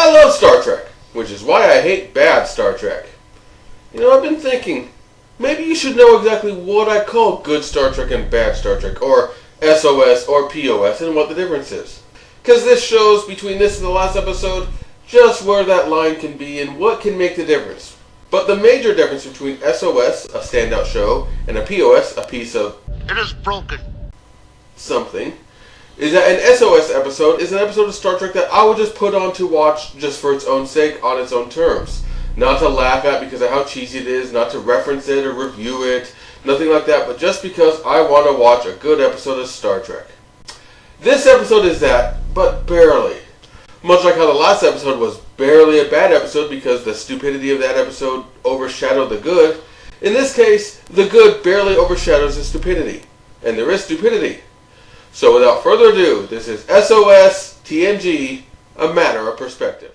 I love Star Trek, which is why I hate bad Star Trek. You know, I've been thinking, maybe you should know exactly what I call good Star Trek and bad Star Trek, or SOS or POS, and what the difference is. Because this shows, between this and the last episode, just where that line can be and what can make the difference. But the major difference between SOS, a standout show, and a POS, a piece of "It is broken" something, is that an SOS episode is an episode of Star Trek that I would just put on to watch just for its own sake, on its own terms. Not to laugh at because of how cheesy it is, not to reference it or review it, nothing like that, but just because I want to watch a good episode of Star Trek. This episode is that, but barely. Much like how the last episode was barely a bad episode because the stupidity of that episode overshadowed the good, in this case, the good barely overshadows the stupidity. And there is stupidity. So without further ado, this is SOS TNG, A Matter of Perspective.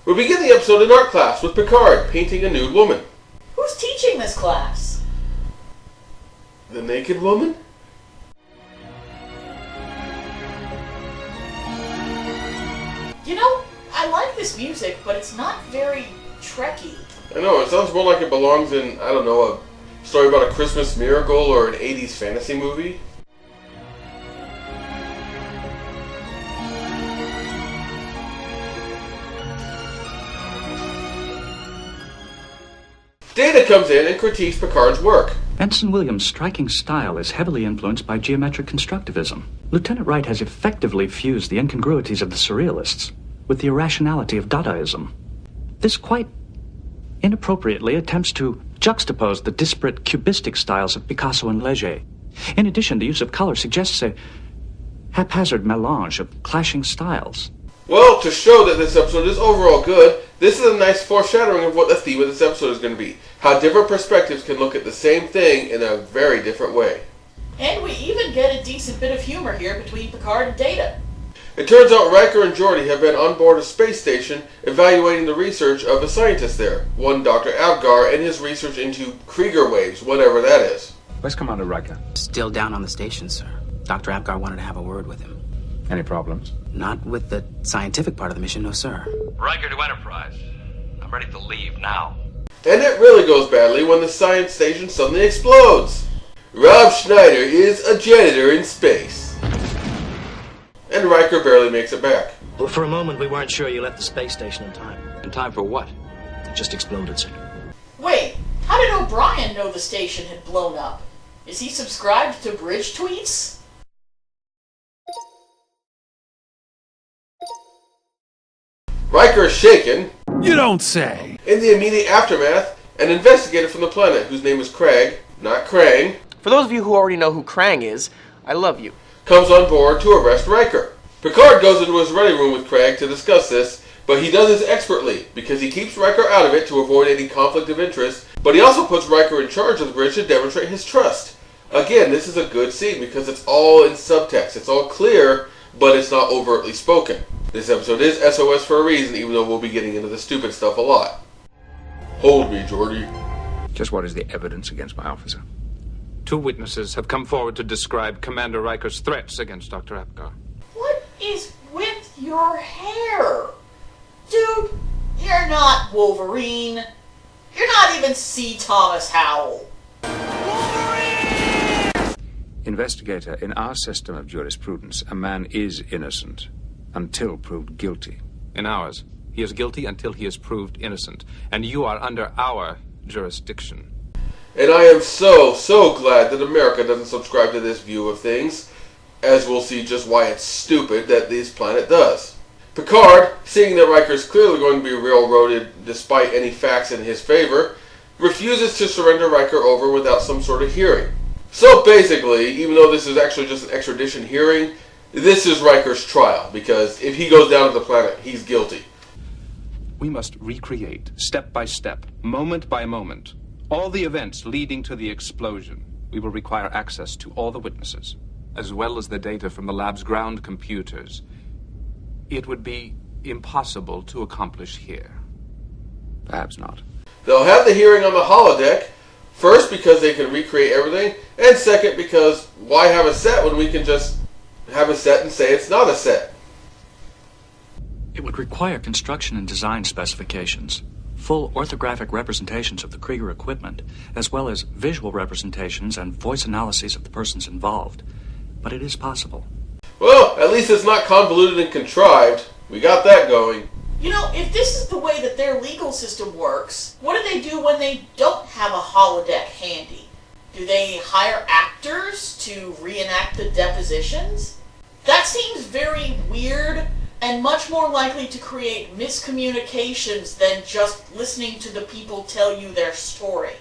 We begin the episode in art class with Picard painting a nude woman. Who's teaching this class? The naked woman? You know, I like this music, but it's not very Trekky. I know, it sounds more like it belongs in, I don't know, a story about a Christmas miracle or an 80s fantasy movie. Data comes in and critiques Picard's work. Ensign Williams' striking style is heavily influenced by geometric constructivism. Lieutenant Wright has effectively fused the incongruities of the Surrealists with the irrationality of Dadaism. This quite inappropriately attempts to juxtapose the disparate cubistic styles of Picasso and Leger. In addition, the use of color suggests a haphazard melange of clashing styles. Well, to show that this episode is overall good, this is a nice foreshadowing of what the theme of this episode is going to be. How different perspectives can look at the same thing in a very different way. And we even get a decent bit of humor here between Picard and Data. It turns out Riker and Geordi have been on board a space station evaluating the research of a scientist there, one Dr. Abgar, and his research into Krieger waves, whatever that is. Where's Commander Riker? Still down on the station, sir. Dr. Abgar wanted to have a word with him. Any problems? Not with the scientific part of the mission, no, sir. Riker to Enterprise. I'm ready to leave now. And it really goes badly when the science station suddenly explodes. Rob Schneider is a janitor in space. And Riker barely makes it back. Well, for a moment, we weren't sure you left the space station in time. In time for what? It just exploded, sir. Wait, how did O'Brien know the station had blown up? Is he subscribed to Bridge tweets? Riker is shaken. You don't say. In the immediate aftermath, an investigator from the planet, whose name is Craig, not Krang, For those of you who already know who Krang is, I love you. comes on board to arrest Riker. Picard goes into his ready room with Craig to discuss this, but he does this expertly, because he keeps Riker out of it to avoid any conflict of interest, but he also puts Riker in charge of the bridge to demonstrate his trust. Again, this is a good scene because it's all in subtext. It's all clear, but it's not overtly spoken. This episode is SOS for a reason, even though we'll be getting into the stupid stuff a lot. Hold me, Geordi. Just what is the evidence against my officer? 2 witnesses have come forward to describe Commander Riker's threats against Dr. Abgar. What is with your hair? Dude, you're not Wolverine. You're not even C. Thomas Howell. Wolverine! Investigator, in our system of jurisprudence, a man is innocent until proved guilty. In ours, he is guilty until he is proved innocent, and you are under our jurisdiction. And I am so glad that America doesn't subscribe to this view of things, as we'll see just why it's stupid that this planet does. Picard, seeing that Riker is clearly going to be railroaded despite any facts in his favor, refuses to surrender Riker over without some sort of hearing. So basically, even though this is actually just an extradition hearing, this is Riker's trial, because if he goes down to the planet, he's guilty. We must recreate, step by step, moment by moment, all the events leading to the explosion. We will require access to all the witnesses, as well as the data from the lab's ground computers. It would be impossible to accomplish here. Perhaps not. They'll have the hearing on the holodeck, first because they can recreate everything, and second because why have a set when we can just have a set and say it's not a set? It would require construction and design specifications, full orthographic representations of the Krieger equipment, as well as visual representations and voice analyses of the persons involved. But it is possible. Well, at least it's not convoluted and contrived. We got that going. You know, if this is the way that their legal system works, what do they do when they don't have a holodeck handy? Do they hire actors to reenact the depositions? That seems very weird and much more likely to create miscommunications than just listening to the people tell you their story.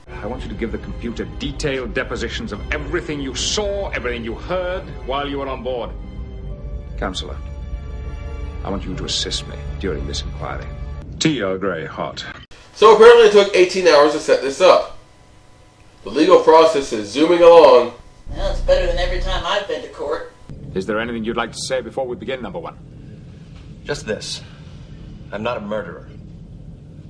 I want you to give the computer detailed depositions of everything you saw, everything you heard while you were on board. Counselor, I want you to assist me during this inquiry. Tea Earl Grey hot. So apparently it took 18 hours to set this up. The legal process is zooming along. Well, it's better than every time I've been to court. Is there anything you'd like to say before we begin, number one? Just this. I'm not a murderer.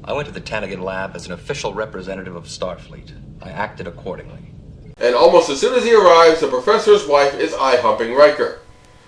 I went to the Tannigan lab as an official representative of Starfleet. I acted accordingly. And almost as soon as he arrives, the professor's wife is eye-humping Riker.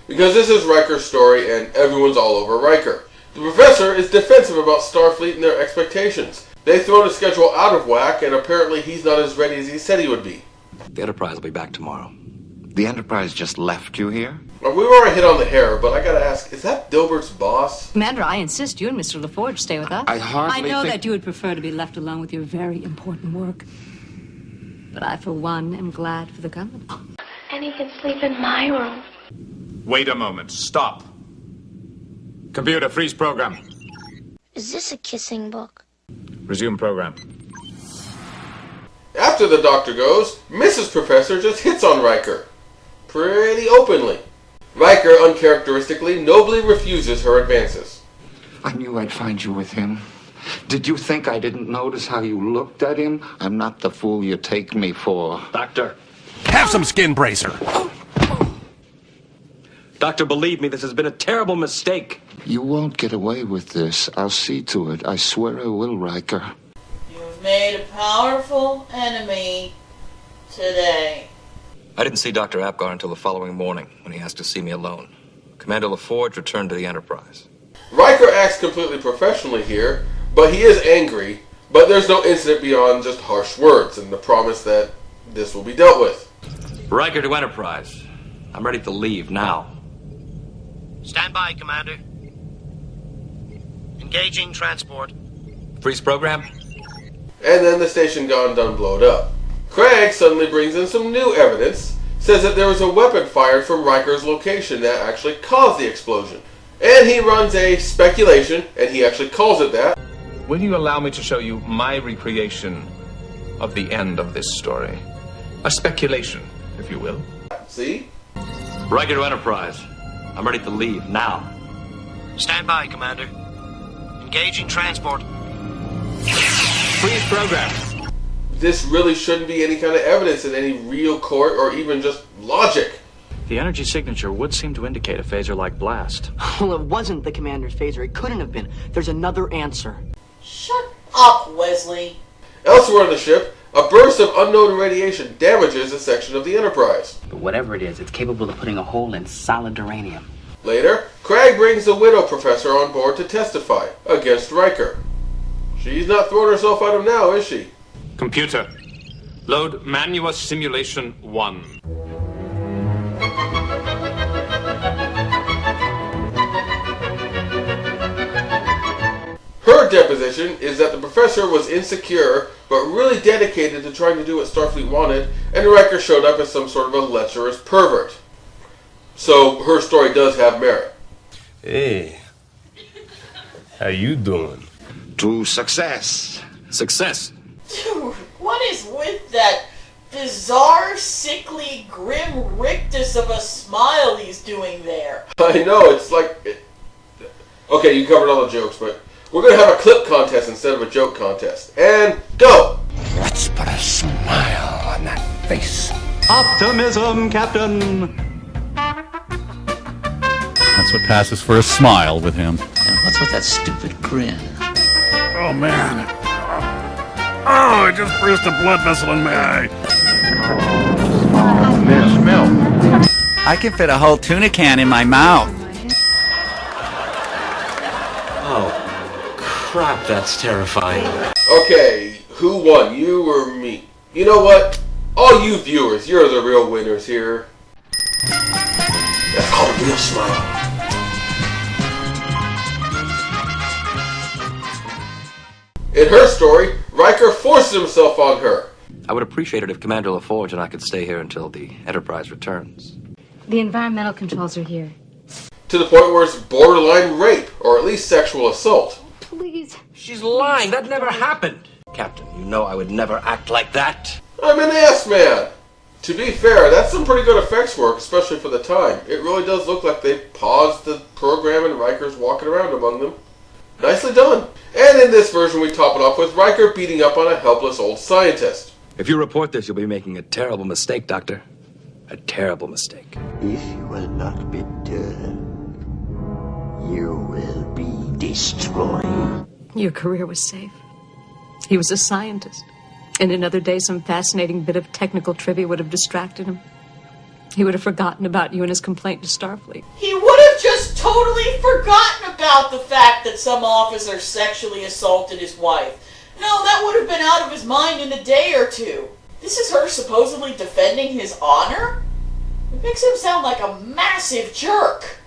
Because this is Riker's story and everyone's all over Riker. The professor is defensive about Starfleet and their expectations. They've thrown his schedule out of whack, and apparently he's not as ready as he said he would be. The Enterprise will be back tomorrow. The Enterprise just left you here? Well, we were a hit on the hair, but I gotta ask, is that Dilbert's boss? Commander, I insist you and Mr. LaForge stay with us. I know that you would prefer to be left alone with your very important work. But I, for one, am glad for the company. And he can sleep in my room. Wait a moment. Stop. Computer, freeze program. Is this a kissing book? Resume program. After the doctor goes, Mrs. Professor just hits on Riker. Pretty openly. Riker, uncharacteristically, nobly refuses her advances. I knew I'd find you with him. Did you think I didn't notice how you looked at him? I'm not the fool you take me for. Doctor. Have some skin bracer. Doctor, believe me, this has been a terrible mistake. You won't get away with this. I'll see to it. I swear I will, Riker. You've made a powerful enemy today. I didn't see Dr. Apgar until the following morning, when he asked to see me alone. Commander LaForge returned to the Enterprise. Riker acts completely professionally here, but he is angry, but there's no incident beyond just harsh words and the promise that this will be dealt with. Riker to Enterprise. I'm ready to leave now. Stand by, Commander. Engaging transport. Freeze program? And then the station gone done blowed up. Craig suddenly brings in some new evidence, says that there was a weapon fired from Riker's location that actually caused the explosion. And he runs a speculation, and he actually calls it that. Will you allow me to show you my recreation of the end of this story? A speculation, if you will. See? Riker to Enterprise. I'm ready to leave now. Stand by, Commander. Engaging transport. Freeze program. This really shouldn't be any kind of evidence in any real court or even just logic. The energy signature would seem to indicate a phaser-like blast. Well, it wasn't the commander's phaser. It couldn't have been. There's another answer. Shut up, Wesley. Elsewhere on the ship, a burst of unknown radiation damages a section of the Enterprise. But whatever it is, it's capable of putting a hole in solid uranium. Later, Craig brings the Widow Professor on board to testify against Riker. She's not throwing herself at him now, is she? Computer, load Manua Simulation 1. her deposition is that the professor was insecure, but really dedicated to trying to do what Starfleet wanted, and Riker showed up as some sort of a lecherous pervert. So her story does have merit. Hey, how you doing? To success. Success. Dude, what is with that bizarre, sickly, grim rictus of a smile he's doing there? I know, it's like... Okay, you covered all the jokes, but we're going to have a clip contest instead of a joke contest. And go! Let's put a smile on that face. Optimism, Captain! That's what passes for a smile with him. And what's with that stupid grin? Oh, man. Oh, I just burst a blood vessel in my eye. Milk. I can fit a whole tuna can in my mouth. Oh, crap, that's terrifying. Okay, who won, you or me? You know what? All you viewers, you're the real winners here. That's called a real smile. In her story, Riker forced himself on her. I would appreciate it if Commander LaForge and I could stay here until the Enterprise returns. The environmental controls are here. To the point where it's borderline rape, or at least sexual assault. Please. She's lying. That never happened. Captain, you know I would never act like that. I'm an ass man. To be fair, that's some pretty good effects work, especially for the time. It really does look like they paused the program and Riker's walking around among them. Nicely done. And in this version, we top it off with Riker beating up on a helpless old scientist. If you report this, you'll be making a terrible mistake, Doctor. A terrible mistake. If you will not be turned, you will be destroyed. Your career was safe. He was a scientist. In another day, some fascinating bit of technical trivia would have distracted him. He would have forgotten about you and his complaint to Starfleet. He would have just totally forgotten about the fact that some officer sexually assaulted his wife. No, that would have been out of his mind in a day or two. This is her supposedly defending his honor? It makes him sound like a massive jerk.